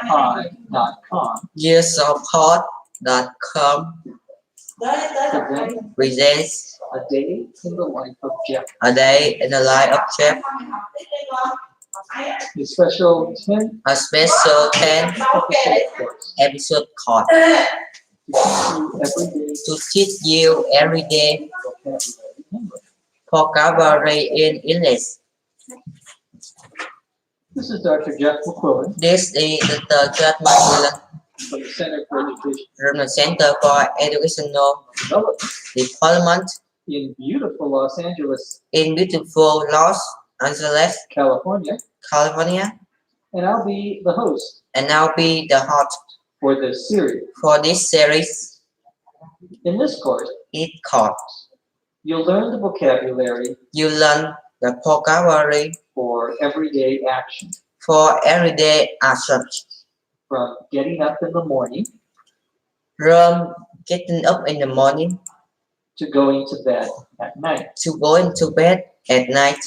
ESLPod.com ESLPod.com presents a day in the life of Jeff. a day in the life of Jeff, A special 10 a special 10 episode course episode course to teach you every day to teach you every day vocabulary in English. vocabulary in English. This is Dr. Jeff McQuillan This is Dr. Jeff McQuillan from the Center for Education from the Center for Educational Development Development in beautiful Los Angeles, in beautiful Los Angeles, California, California, and I'll be the host and I'll be the host for this series. for this series. In this course, It called you'll learn the vocabulary You Learn the Vocabulary for everyday action, for Everyday Actions, from getting up in the morning from getting up in the morning to going to bed at night, to going to bed at night,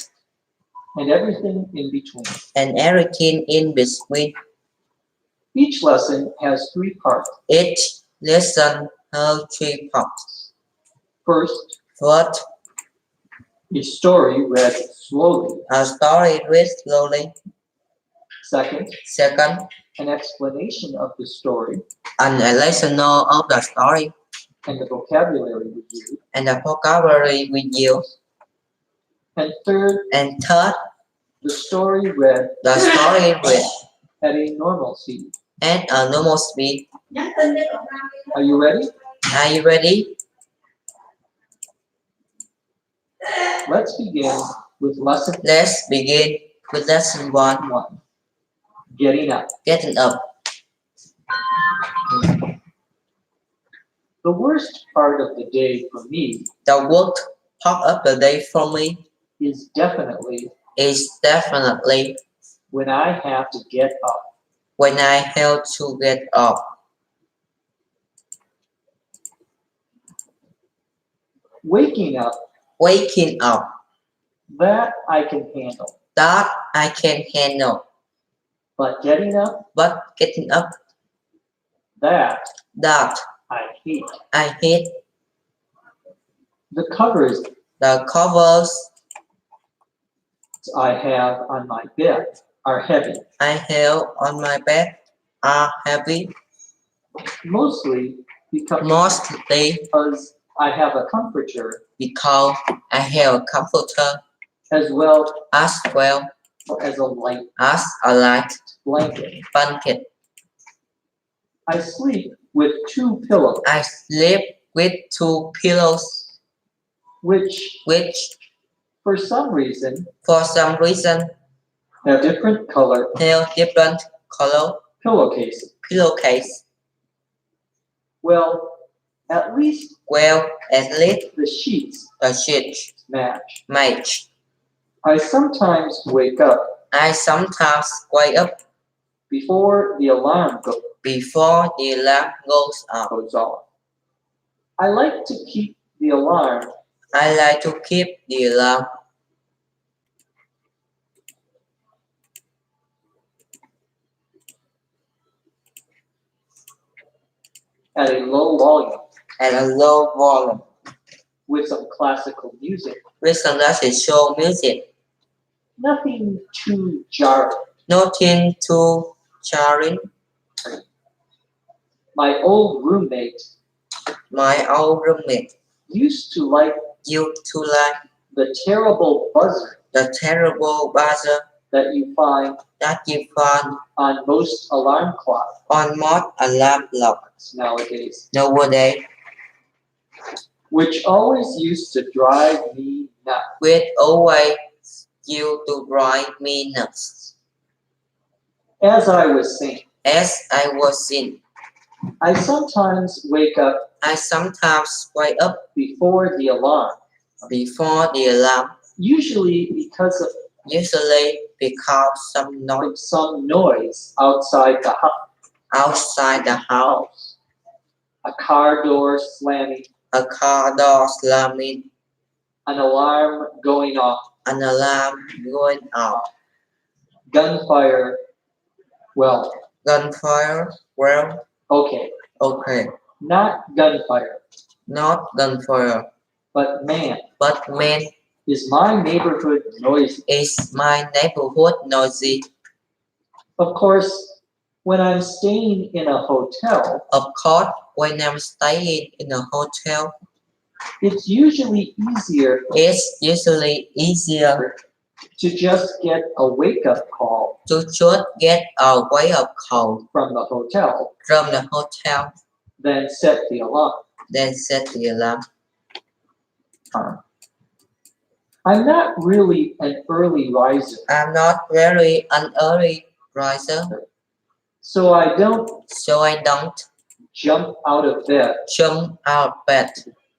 and everything in between. and everything in between. Each lesson has 3 parts. Each lesson has 3 parts. First, First, a story read slowly. a story read slowly. Second, Second, an explanation of the story an lesson of the story and the vocabulary we use. and the vocabulary we use. And third, And third, the story read the story read at a normal speed. at a normal speed. Are you ready? Are you ready? Let's begin with lesson Let's begin with lesson 1. 1, getting up. Getting up. The worst part of the day for me The work part of the day for me is definitely when I have to get up. when I have to get up. Waking up, Waking up. that I can handle. That I can handle. But getting up, But getting up, that that I hate. I hate. The covers The covers I have on my bed are heavy, I have on my bed are heavy, mostly mostly because I have a comforter because I have a comforter as well as well as a light as a light blanket. blanket. I sleep with 2 pillows, I sleep with 2 pillows, which which for some reason for some reason have different color have different color pillowcases. pillowcase. Well, at least Well, at least the sheets the sheets match. match. I sometimes wake up I sometimes wake up before the alarm before the alarm goes off. I like to keep the alarm I like to keep the alarm at a low volume at a low volume with some classical music. with some show music. Nothing too jarring. Nothing too jarring. My old roommate My old roommate used to like used to like the terrible buzzer the terrible buzzer that you find that you find on most alarm clocks on most alarm clocks nowadays, nowadays, which always used to drive me nuts. which always used to drive me nuts. As I was saying, As I was saying, I sometimes wake up I sometimes wake up before the alarm, before the alarm, usually because of usually because some noise outside the house. outside the house, A car door slamming, a car door slamming, an alarm going off, an alarm going off, gunfire. Well, gunfire. Well, okay, okay, not gunfire, not gunfire, but man, but man, is my neighborhood noisy? is my neighborhood noisy? Of course, when I'm staying in a hotel, Of course, when I'm staying in a hotel, it's usually easier it's usually easier to just get a wake-up call to just get a wake-up call from the hotel from the hotel than set the alarm. than set the alarm. I'm not really an early riser, I'm not really an early riser, so I don't so I don't jump out of bed jump out of bed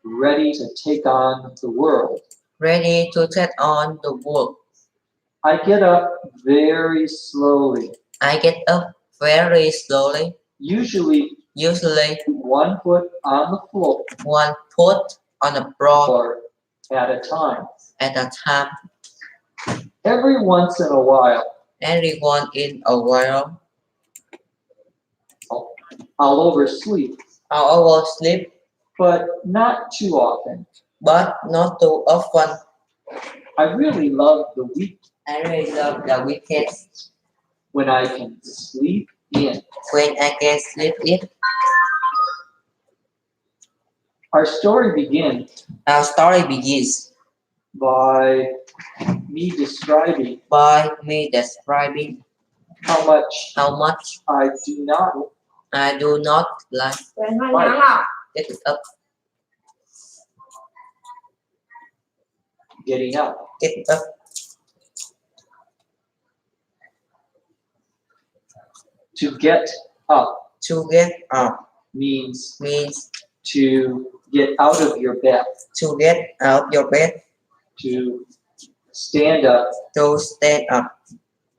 ready to take on the world. ready to take on the work. I get up very slowly, I get up very slowly, usually usually one foot on the floor one foot on the floor at a time. at a time. Every once in a while, Everyone in a while, I'll oversleep, I oversleep, but not too often. but not too often. I really love the week I really love the weekends when I can sleep in. when I can sleep in. Our story begins Our story begins by me describing by me describing how much how much I do not I do not like getting up, getting up. getting up. To get up To get up means means to get out of your bed, to get out of your bed, to stand up to stand up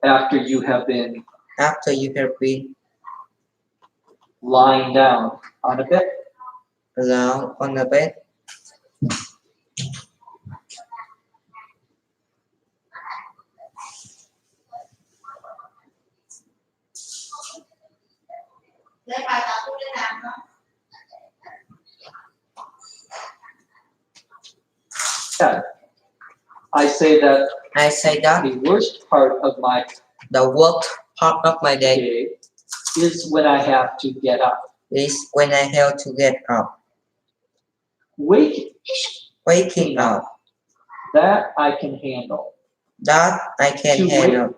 after you have been after you have been lying down on a bed. lying on the bed. Yeah. I say that I say that the worst part of my the worst part of my day day is when I have to get up. is when I have to get up. Waking up, That I can handle. that I can To handle.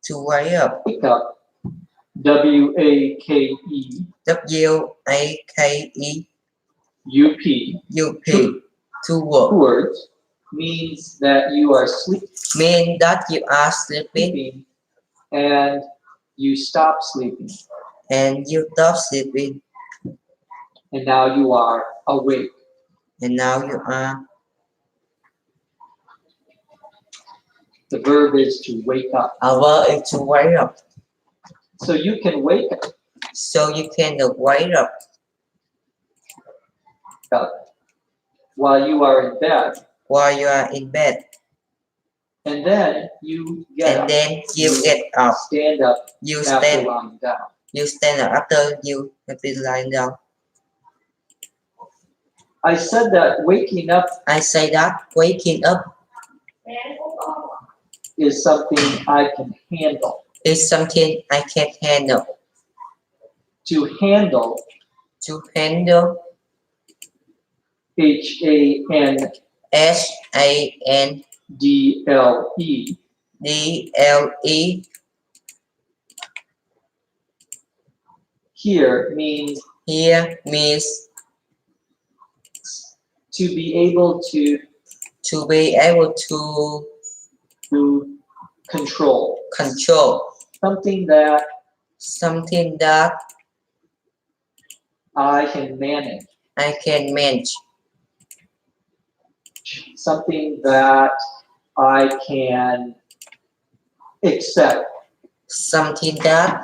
To wake up, Wake up, W-A-K-E-U-P, W-A-K-E-U-P, to work, words means that you are sleeping mean that you are sleeping and you stop sleeping and you stop sleeping and now you are awake. and now you are. The verb is to wake up. Our is to wake up. So you can wake So you can wake up while you are in bed while you are in bed, and then you get and up. then you get up. Stand up You after stand. lying down. You stand up after you have been lying down. I said that waking up I say that waking up is something I can handle. is something I can handle. To handle, To handle, H-A-N-D-L-E, H-A-N-D-L-E, here means here means to be able to be able to control. control Something that I can manage. I can manage. Something that I can accept. Something that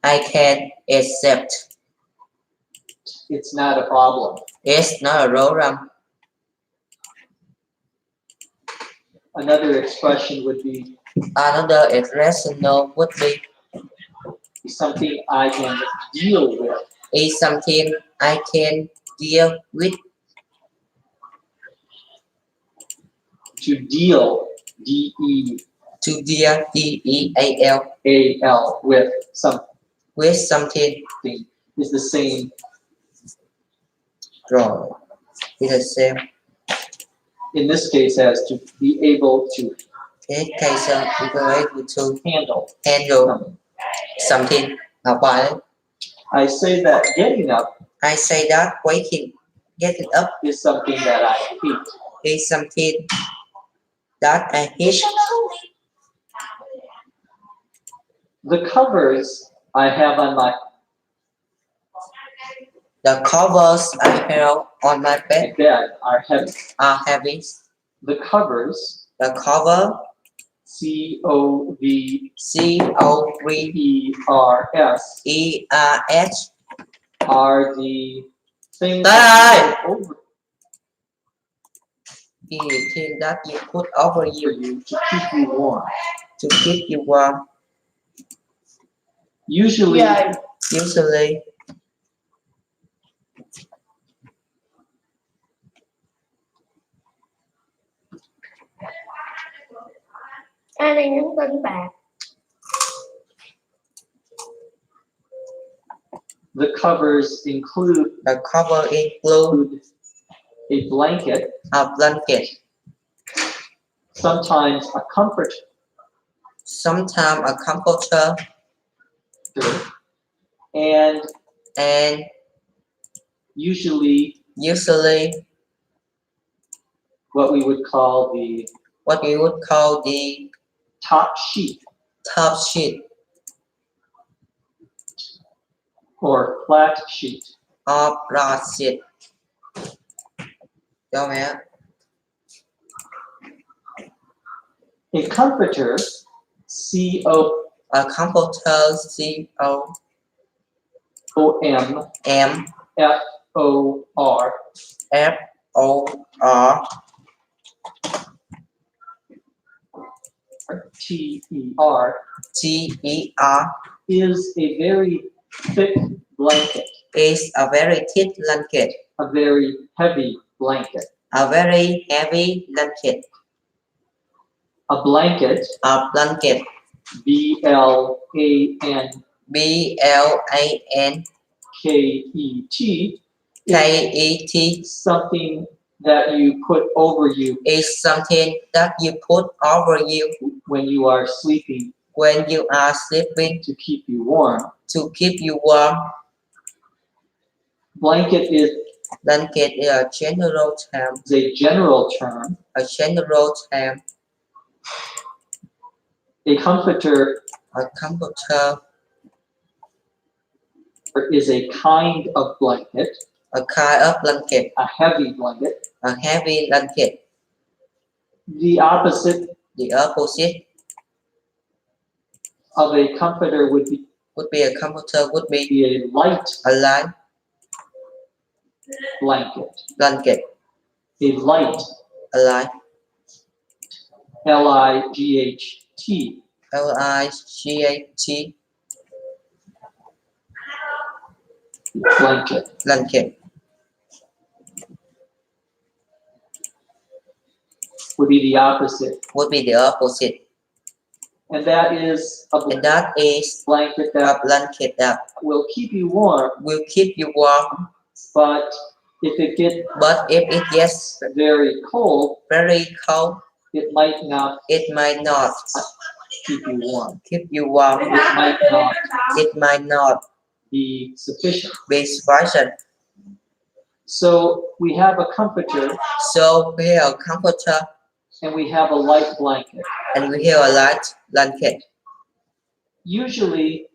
I can accept. It's not a problem. It's not a program. Another expression would be Another expression would be something I can deal with. is something I can deal with. To deal, D-E-A-L, To deal, deal with something with something. is the same. Rồi. It's the same. In this case, as to be able to This case, we are able to handle handle something. something. Học bài đấy. I say that getting up I say that getting up is something that I hate. is something that I hate. The covers I have on my The covers I have on my bed bed are heavy. are heavy. The covers, The cover C-O-V-E-R-S, COVERS are the things Đây that go over the thing that you put over for you you to keep you warm. to keep you warm. Usually, Usually, Ai đang nhắn tin bà? the covers include the cover include a blanket, a blanket, sometimes a comforter, sometimes a comforter, and and usually what we would call the what we would call the top sheet top sheet or flat sheet. or broad sheet. Cho mẹ. A comforter, C-O-M, A comforter, C-O-M, F-O-R, F-O-R, T-E-R, T-E-R, is a very thick blanket, is a very thick blanket, a very heavy blanket. a very heavy blanket, A blanket, B-L-A-N B-L-A-N-K-E-T, K-E-T, something that you put over you is something that you put over you when you are sleeping when you are sleeping to keep you warm. to keep you warm. Blanket is Blanket is a general term, a general term. a general term. A comforter A comforter, is a kind of blanket, a kind of blanket, a heavy blanket. a heavy blanket. The opposite The opposite of a comforter would be a comforter would be a light a light blanket. blanket, A light, a light, L-I-G-H-T, L-I-G-H-T, blanket. blanket, Would be the opposite. would be the opposite. And that is a And that is blanket a that blanket that will keep you warm, will keep you warm, but if it gets but if it gets very cold, very cold, it might not it might not keep you warm. keep you warm. It might not Be sufficient. be sufficient. So we have a comforter So we have a comforter and we have a light blanket. and we have a light blanket. Usually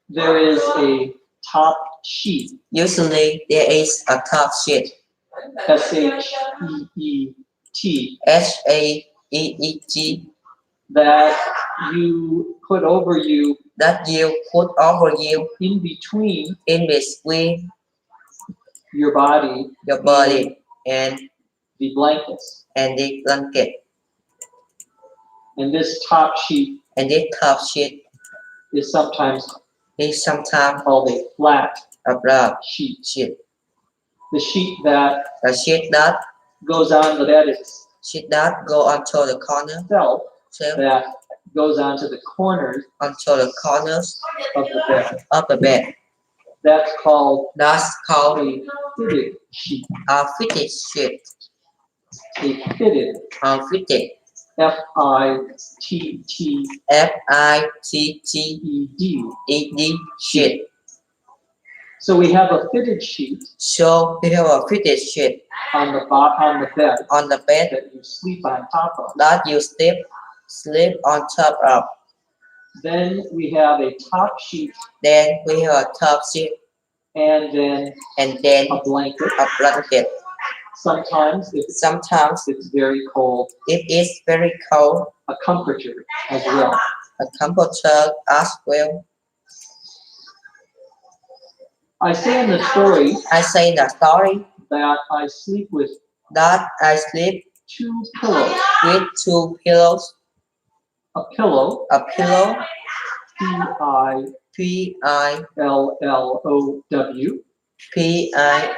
there is a top sheet, Usually there is a top sheet, S-H-E-E-T, S-A-E-E-T, that you put over you that you put over you in between in between your body your body and the blankets. the blanket. And this top sheet And this top sheet is sometimes is sometimes called a flat a flat sheet. sheet. The sheet that The sheet that goes on the bed go onto the corner itself, shelf, that goes onto the corners onto the corners of the bed. of the bed. That's called That's called a fitted sheet. a fitted sheet. A fitted, Fitted. F-I-T-T-E-D Fitted sheet. So we have a fitted sheet So we have a fitted sheet on the bed on the bed that you sleep on top of. that you sleep on top of. Then we have a top sheet Then we have a top sheet and then and then a blanket. a blanket. Sometimes if Sometimes it's very cold, it is very cold, a comforter as well. a comforter as well. I say in the story I say in the story that I sleep with that I sleep 2 pillows. with 2 pillows. A pillow, A pillow, P-I-L-L-O-W, Pillow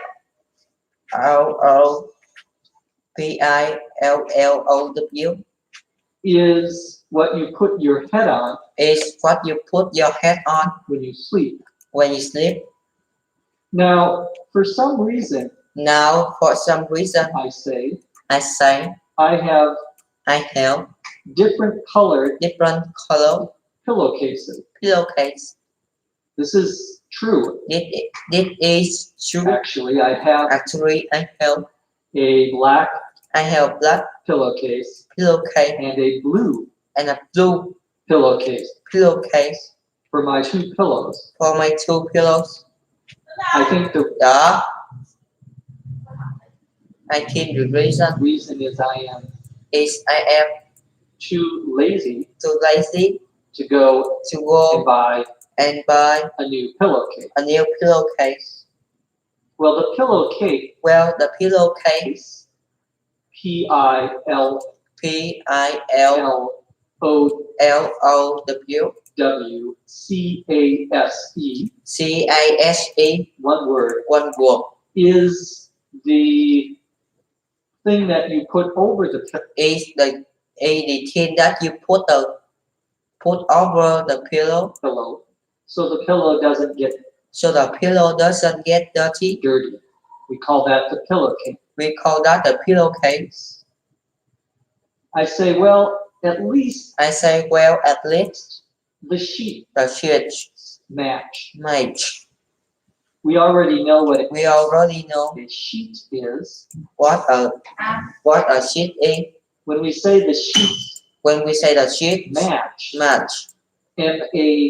is what you put your head on is what you put your head on when you sleep. when you sleep. Now, for some reason, Now, for some reason, I say I say I have I have different colored different color pillowcases. pillowcase. This is true. This is true. Actually, I have Actually, I have black black pillowcase pillowcase and a blue and a blue pillowcase pillowcase for my 2 pillows. for my 2 pillows. I think the Yeah. I think the reason is I am is I am too lazy too lazy to go to and go buy and buy a new pillowcase. a new pillowcase. Well, the pillowcase, Well, the pillowcase P-I-L-L-O-W, Pillow C-A-S-E, case, one word, one word, is the thing that you put over the is the thing that you put over the pillow pillow so the pillow doesn't get so the pillow doesn't get dirty. dirty. We call that the pillowcase. We call that the pillowcase. I say, well, at least I say, well, at least the sheet the sheets match. match. We already know what We already know a sheet is. what a sheet is. When we say the sheets When we say the sheet match, match, M-A-T-C-H,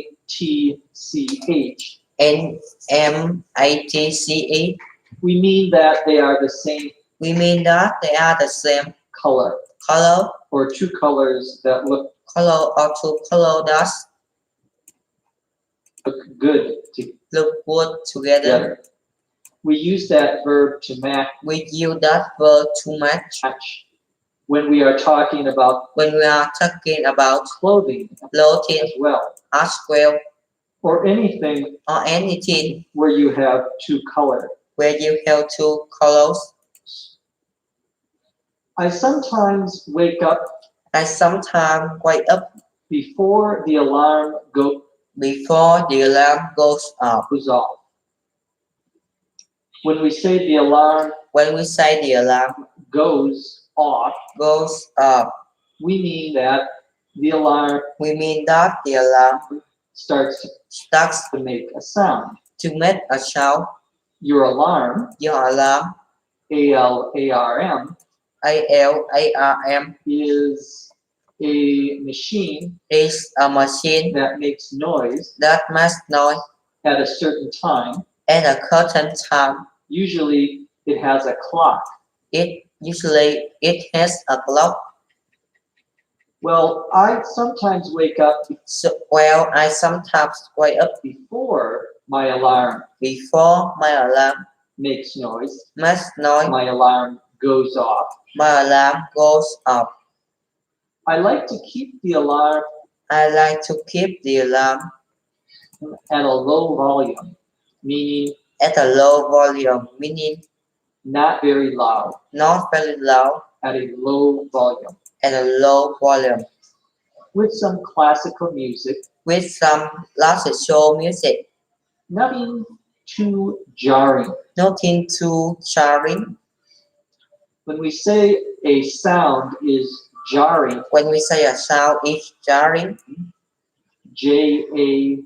NMATCE, we mean that they are the same we mean that they are the same color color or 2 colors that look or 2 color that good look good together. together. We use that verb to match We use that word to match when we are talking about when we are talking about clothing clothing as well, as well, or anything or anything where you have 2 colors. where you have 2 colors. I sometimes wake up I sometimes wake up before the alarm goes off. off. When we say the alarm When we say the alarm goes off, goes we mean that the alarm we mean that the alarm starts starts to make a sound. to make a sound. Your alarm, Your alarm, A-L-A-R-M, ALARM, is a machine is a machine that makes noise that makes noise at a certain time. at a certain time. Usually it has a clock. It has a clock. Well, I sometimes wake up So, well, I sometimes wake up before my alarm. before my alarm. makes noise, makes noise, my alarm goes off. my alarm goes off. I like to keep the alarm I like to keep the alarm at a low volume, meaning at a low volume, meaning not very loud, not very loud, at a low volume, at a low volume, with some classical music, with some classical music, nothing too jarring. nothing too jarring. When we say a sound is jarring, When we say a sound is jarring, J-A-R-R-I-N-G,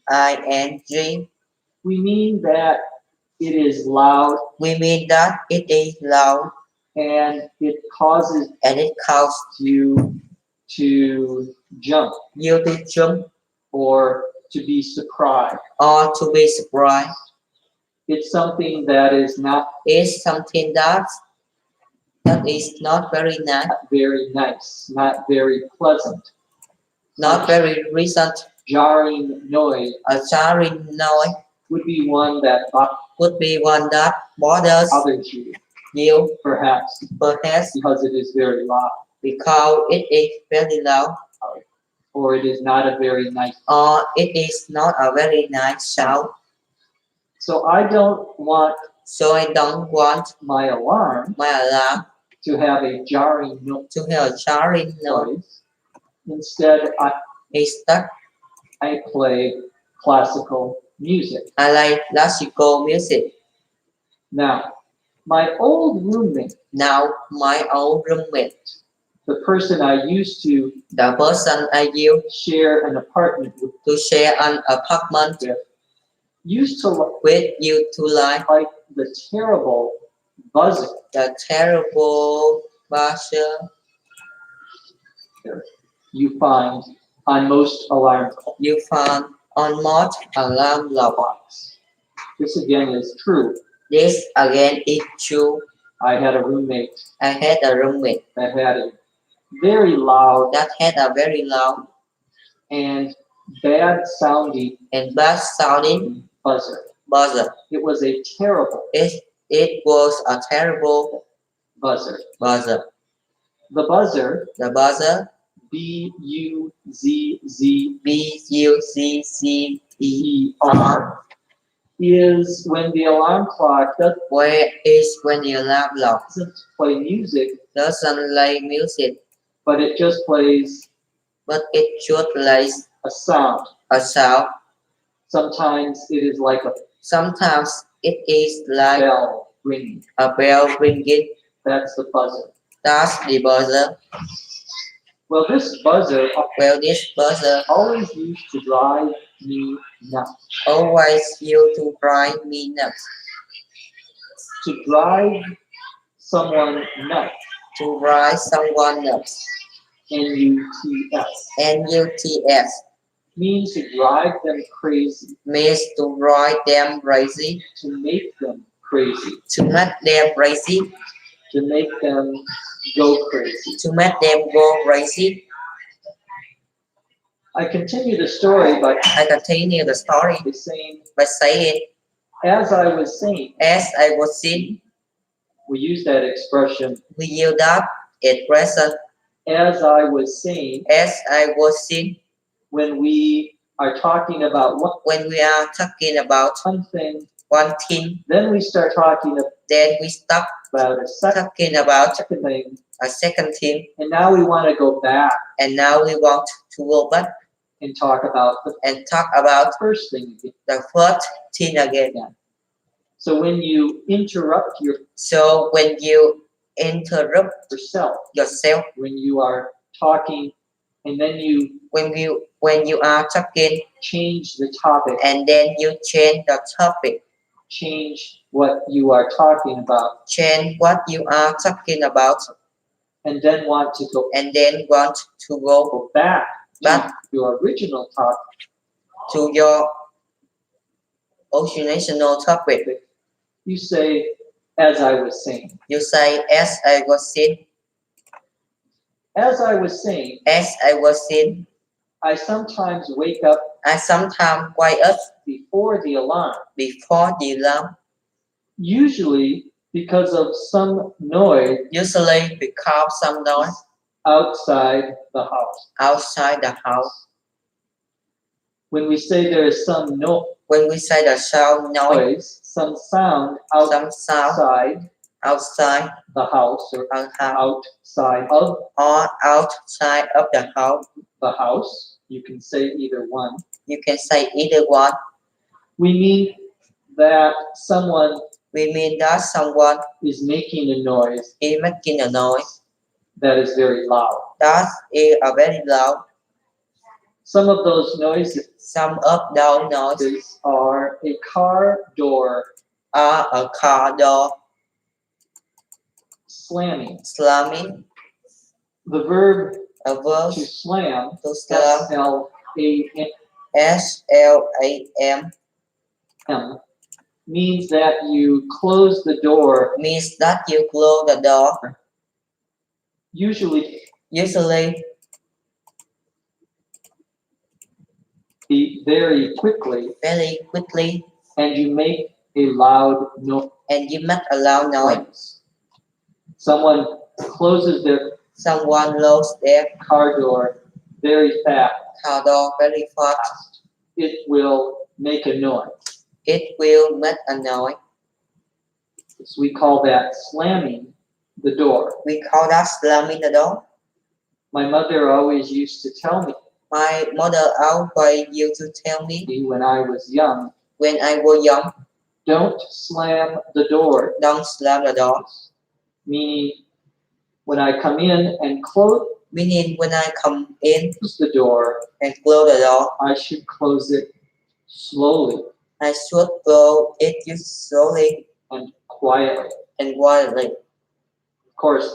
J-A-R-R-I-N-G, we mean that it is loud we mean that it is loud and it causes and it causes you to jump you to jump or to be surprised. or to be surprised. It's something that is not It's something that is not very nice, very nice, not very pleasant. not very recent. Jarring noise A jarring noise would be one that would be one that bothers bothers you, you, perhaps perhaps because it is very loud, because it is very loud, or it is not a very nice. or it is not a very nice sound. So I don't want So I don't want my alarm my alarm to have a jarring to hear a jarring noise. noise. Instead, Instead, I play classical music. I like classical music. Now, my old roommate, Now, my old roommate, the person I used to the person I used share an apartment with, to share an apartment used to with you to like like the terrible buzzer the terrible buzzer you find on most alarm you found on most alarm clocks. clocks. This again is true. This again is true. I had a roommate I had a roommate that had a very loud that had a very loud and bad sounding and bad sounding buzzer. buzzer. It was a terrible It was a terrible buzzer. buzzer. The buzzer, The buzzer, B-U-Z-Z-E-R, B-U-Z-Z-E-R, is when the alarm clock where is when the alarm clock doesn't play music, doesn't play music, but it just plays but it should play a sound. a sound. Sometimes it is like a Sometimes it is like bell ringing. a bell ringing. That's the buzzer. That's the buzzer. Well, this buzzer Well, this buzzer always used to drive me nuts. always used to drive me nuts. To drive someone nuts, To drive someone nuts. N-U-T-S, N-U-T-S means to drive them crazy, means to drive them crazy, to make them crazy, to make them crazy, to make them go crazy. to make them go crazy. I continue the story by I continue the story saying, by saying, as I was saying, as I was saying, we use that expression, we use that expression, as I was saying, as I was saying, when we are talking about when we are talking about one thing, one thing, then we start talking then we stop about a second talking about thing, a second thing, and now we want to go back and now we want to go back and talk about the and talk about first thing again. the first thing again. So when you interrupt So when you interrupt yourself, yourself, when you are talking, and then you when you are talking change the topic, and then you change the topic, change what you are talking about, change what you are talking about, and then want to go and then want to go back to back your original topic, to your original topic. you say, as I was saying. You say, as I was saying, As I was saying, as I was saying, I sometimes wake up and sometimes quiet before the alarm, before the alarm, usually because of some noise usually because some noise outside the house. outside the house. When we say there is some When we say the sound noise, noise, some sound some sound outside outside the house or a house outside of or outside of the house, you can say either one. you can say either one. We mean that someone We mean that someone is making a noise is making a noise that is very loud. that is a very loud. Some of those noises Some of those noises are a car door are a car door slamming. slamming, The verb a to verb slam, to slam, S-L-A-M, SLAM, means that you close the door, means that you close the door, usually usually very quickly, very quickly, and you make a loud and you make a loud noise. noise. Someone closes their Someone closes their car door very fast. car door very fast. It will make a noise. It will make a noise. So we call that slamming the door. We call that slamming the door. My mother always used to tell me My mother always used to tell me when I was young, when I was young, don't slam the door. don't slam the door. Meaning, when I come in and close Meaning when I come in the door, and close the door, I should close it slowly I should close it slowly and quietly. and quietly. Of course,